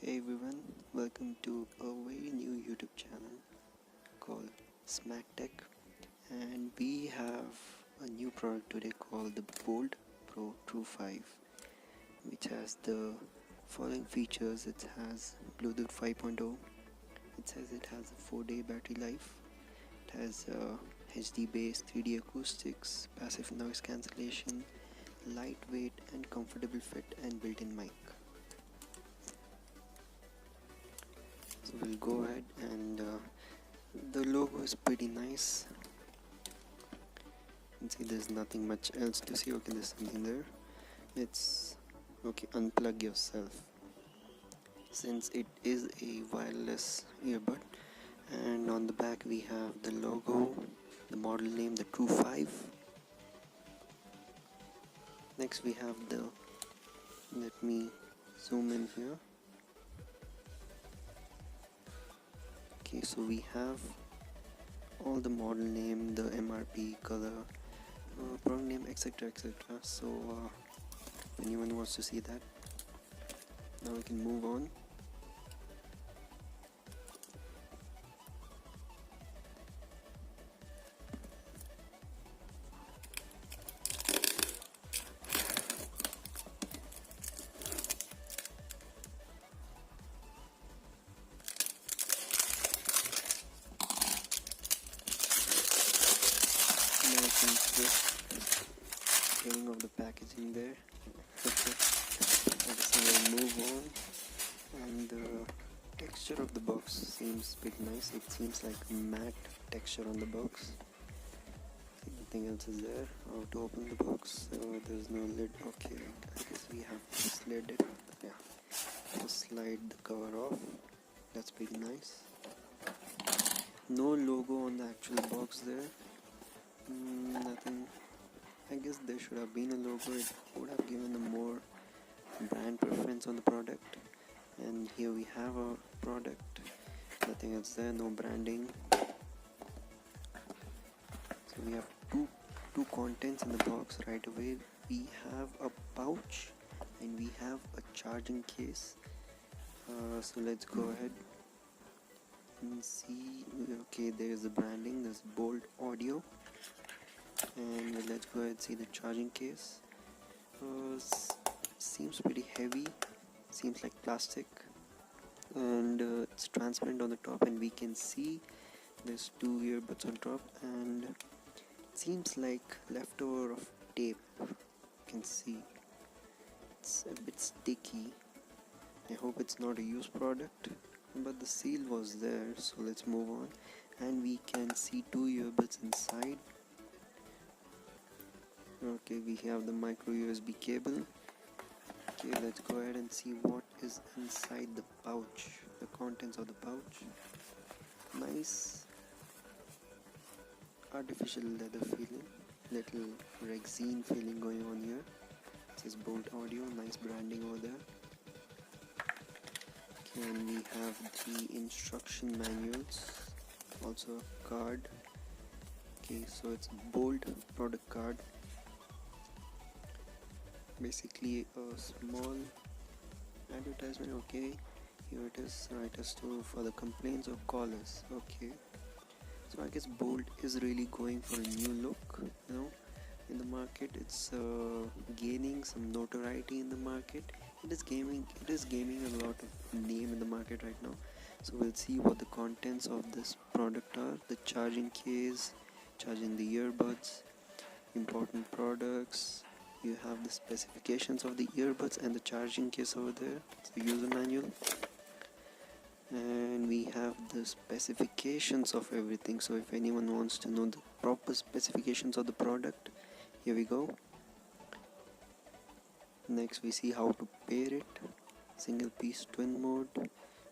Hey everyone, welcome to a very new YouTube channel called Smack Tech, and we have a new product today called the BOULT PRO TRU5, which has the following features. It has Bluetooth 5.0, it says it has a 4-day battery life, it has HD bass, 3D acoustics, passive noise cancellation, lightweight and comfortable fit, and built-in mic. So we'll go ahead, and the logo is pretty nice. You can see there's nothing much else to see. Okay, there's something there. It's okay, unplug yourself, since it is a wireless earbud. And on the back we have the logo, the model name, the Tru5. Next we have the, let me zoom in here. Okay, so we have all the model name, the MRP, color, product name, etc, etc. So if anyone wants to see that, now we can move on. Getting off the packaging there. Okay, we'll move on. And the texture of the box seems pretty nice. It seems like matte texture on the box. Nothing else is there. How to open the box? There's no lid. Okay, I guess we have to slide it. Yeah, just slide the cover off. That's pretty nice. No logo on the actual box there. Nothing. I guess there should have been a logo. It would have given a more brand preference on the product. And here we have our product. Nothing else there. No branding. So we have two contents in the box right away. We have a pouch and we have a charging case. So let's go ahead and see. Okay, there's the branding. There's BOULT Audio. And let's go ahead and see the charging case. Seems pretty heavy, seems like plastic, and it's transparent on the top, and we can see there's two earbuds on top, and it seems like leftover of tape. You can see it's a bit sticky. I hope it's not a used product, but the seal was there. So let's move on, and we can see two earbuds inside. Okay, we have the micro USB cable. Okay, let's go ahead and see what is inside the pouch, the contents of the pouch. Nice artificial leather feeling, little resin feeling going on here. It says BOULT Audio, nice branding over there. Okay, and we have the instruction manuals, also a card. Okay, so it's BOULT product card. Basically a small advertisement. Okay, here it is. Write us to for the complaints or callers. Okay, so I guess BOULT is really going for a new look, in the market. It's gaining some notoriety in the market. It is gaining a lot of name in the market right now. So we'll see what the contents of this product are. The charging case, charging the earbuds, important products. You have the specifications of the earbuds and the charging case over there. It's the user manual, and we have the specifications of everything. So if anyone wants to know the proper specifications of the product, here we go. Next we see how to pair it, single piece twin mode,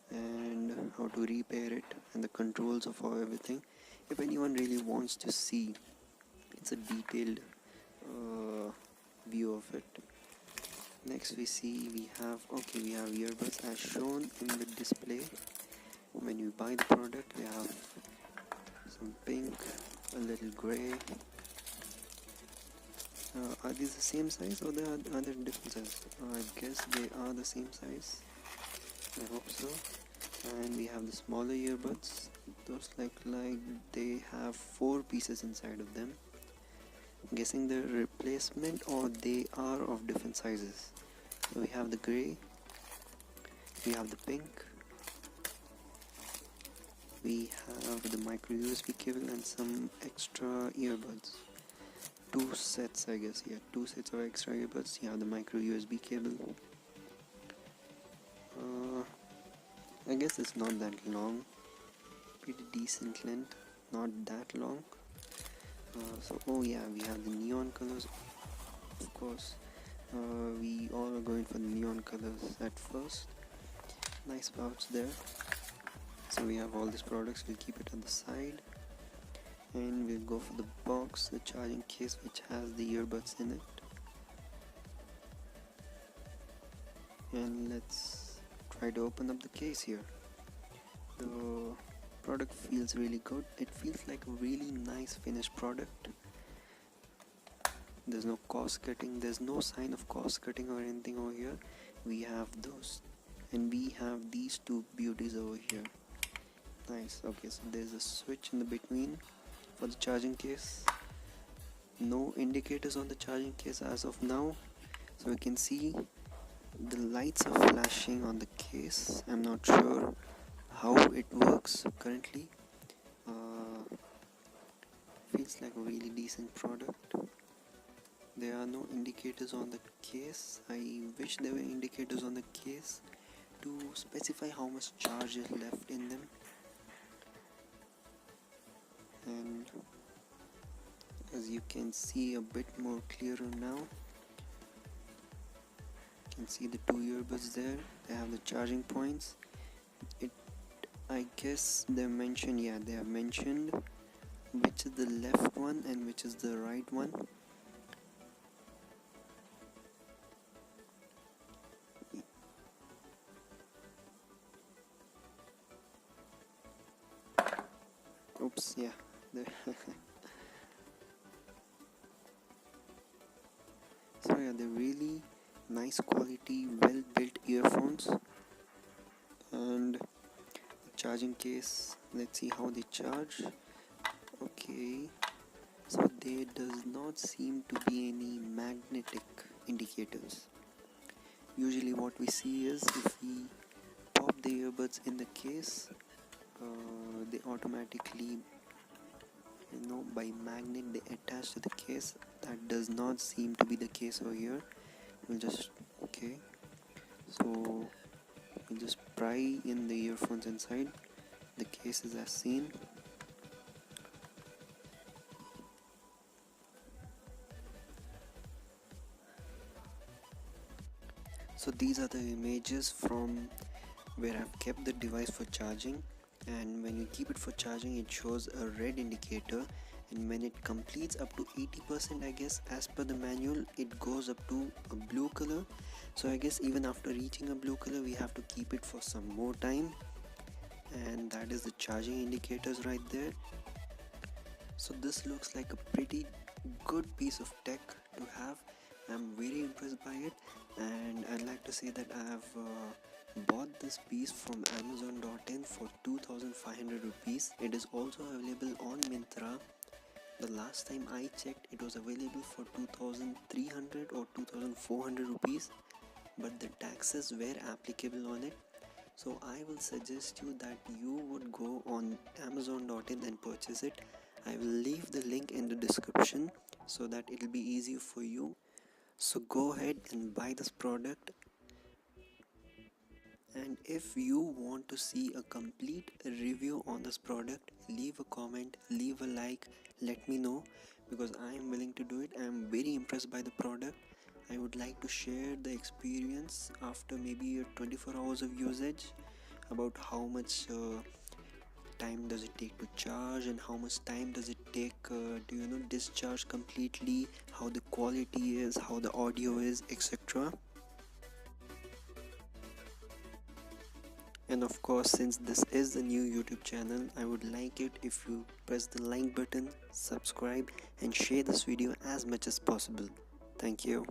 and how to repair it, and the controls of everything. If anyone really wants to see, it's a detailed view of it. Next we see we have earbuds as shown in the display. When you buy the product, we have some pink, a little gray. Are these the same size or are there different sizes? I guess they are the same size. I hope so. And we have the smaller earbuds. Those like they have 4 pieces inside of them. I'm guessing they're replacement or they are of different sizes. So we have the grey, we have the pink, we have the micro USB cable and some extra earbuds. 2 sets, I guess. Yeah, 2 sets of extra earbuds. You have the micro USB cable. I guess it's not that long. Pretty decent length, not that long. Oh yeah, we have the neon colors. Of course, we all are going for the neon colors at first. Nice pouch there. So we have all these products. We'll keep it on the side, and we'll go for the box, the charging case, which has the earbuds in it. And let's try to open up the case here. The product feels really good. It feels like a really nice finished product. There's no cost cutting, there's no sign of cost cutting or anything over here. We have those, and we have these 2 beauties over here. Nice. Okay, so there's a switch in the between for the charging case. No indicators on the charging case as of now, so we can see the lights are flashing on the case. I'm not sure how it works currently. Feels like a really decent product. There are no indicators on the case. I wish there were indicators on the case to specify how much charge is left in them. And as you can see a bit more clearer now, you can see the 2 earbuds there. They have the charging points. I guess they mentioned, yeah, they have mentioned which is the left one and which is the right one. Oops, yeah. So yeah, they're really nice quality, well built earphones. And the charging case, let's see how they charge. Okay, so there does not seem to be any magnetic indicators. Usually what we see is if we pop the earbuds in the case, they automatically, by magnet they attach to the case. That does not seem to be the case over here. We'll just pry in the earphones inside. The case is as seen. So these are the images from where I've kept the device for charging, and when you keep it for charging it shows a red indicator, and when it completes up to 80%, I guess as per the manual, it goes up to a blue color. So I guess even after reaching a blue color we have to keep it for some more time, and that is the charging indicators right there. So this looks like a pretty good piece of tech to have. I'm very impressed by it, and I'd like to say that I have bought this piece from Amazon.in for 2,500 rupees. It is also available on Myntra. The last time I checked, it was available for 2,300 or 2,400 rupees, but the taxes were applicable on it. So I will suggest you that you would go on Amazon.in and purchase it. I will leave the link in the description so that it will be easier for you. So go ahead and buy this product. And if you want to see a complete review on this product, leave a comment, leave a like, let me know, because I am willing to do it. I am very impressed by the product. I would like to share the experience after maybe 24 hours of usage, about how much time does it take to charge and how much time does it take to discharge completely, how the quality is, how the audio is, etc. And of course, since this is a new YouTube channel, I would like it if you press the like button, subscribe and share this video as much as possible. Thank you.